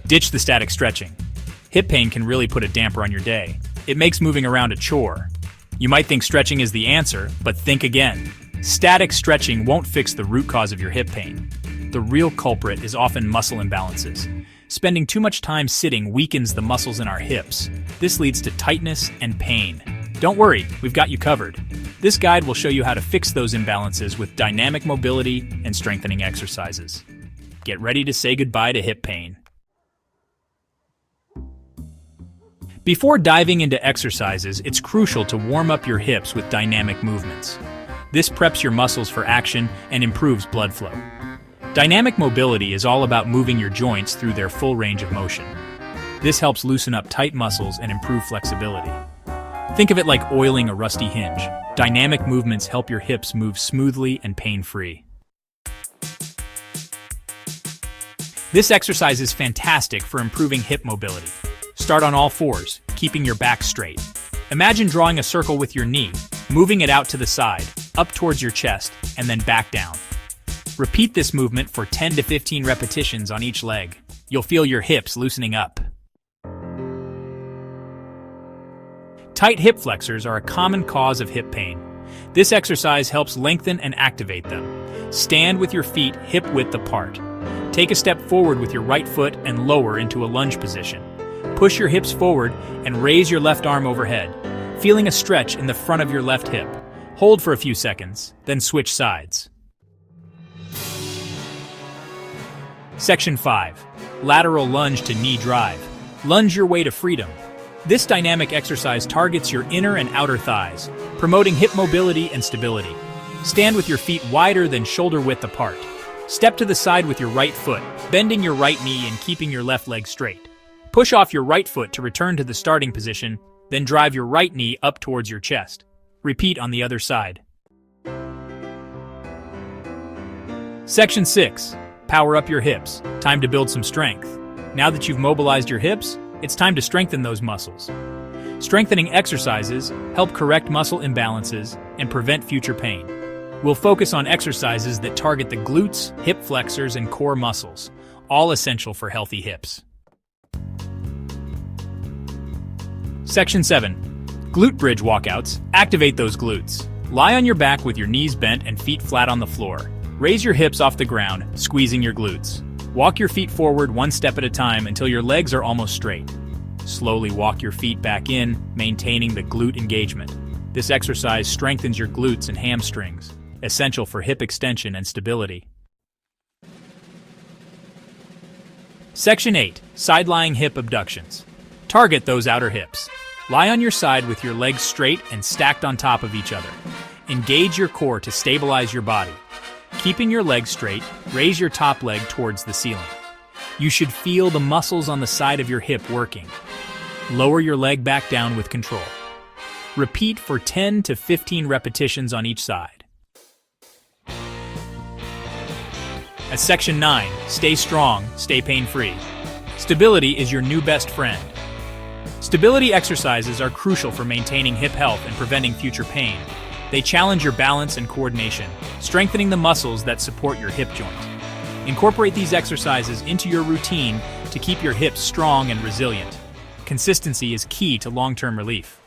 Ditch the static stretching. Hip pain can really put a damper on your day. It makes moving around a chore. You might think stretching is the answer, but think again. Static stretching won't fix the root cause of your hip pain. The real culprit is often muscle imbalances. Spending too much time sitting weakens the muscles in our hips. This leads to tightness and pain. Don't worry, we've got you covered. This guide will show you how to fix those imbalances with dynamic mobility and strengthening exercises. Get ready to say goodbye to hip pain. Before diving into exercises, it's crucial to warm up your hips with dynamic movements. This preps your muscles for action and improves blood flow. Dynamic mobility is all about moving your joints through their full range of motion. This helps loosen up tight muscles and improve flexibility. Think of it like oiling a rusty hinge. Dynamic movements help your hips move smoothly and pain-free. This exercise is fantastic for improving hip mobility. Start on all fours, keeping your back straight. Imagine drawing a circle with your knee, moving it out to the side, up towards your chest, and then back down. Repeat this movement for 10 to 15 repetitions on each leg. You'll feel your hips loosening up. Tight hip flexors are a common cause of hip pain. This exercise helps lengthen and activate them. Stand with your feet hip-width apart. Take a step forward with your right foot and lower into a lunge position. Push your hips forward and raise your left arm overhead, feeling a stretch in the front of your left hip. Hold for a few seconds, then switch sides. Section 5. Lateral lunge to knee drive. Lunge your way to freedom. This dynamic exercise targets your inner and outer thighs, promoting hip mobility and stability. Stand with your feet wider than shoulder width apart. Step to the side with your right foot, bending your right knee and keeping your left leg straight. Push off your right foot to return to the starting position, then drive your right knee up towards your chest. Repeat on the other side. Section 6. Power up your hips. Time to build some strength. Now that you've mobilized your hips, it's time to strengthen those muscles. Strengthening exercises help correct muscle imbalances and prevent future pain. We'll focus on exercises that target the glutes, hip flexors, and core muscles, all essential for healthy hips. Section 7. Glute bridge walkouts. Activate those glutes. Lie on your back with your knees bent and feet flat on the floor. Raise your hips off the ground, squeezing your glutes. Walk your feet forward one step at a time until your legs are almost straight. Slowly walk your feet back in, maintaining the glute engagement. This exercise strengthens your glutes and hamstrings, essential for hip extension and stability. Section 8. Side-lying hip abductions. Target those outer hips. Lie on your side with your legs straight and stacked on top of each other. Engage your core to stabilize your body. Keeping your legs straight, raise your top leg towards the ceiling. You should feel the muscles on the side of your hip working. Lower your leg back down with control. Repeat for 10 to 15 repetitions on each side. At Section 9, stay strong, stay pain-free. Stability is your new best friend. Stability exercises are crucial for maintaining hip health and preventing future pain. They challenge your balance and coordination, strengthening the muscles that support your hip joint. Incorporate these exercises into your routine to keep your hips strong and resilient. Consistency is key to long-term relief.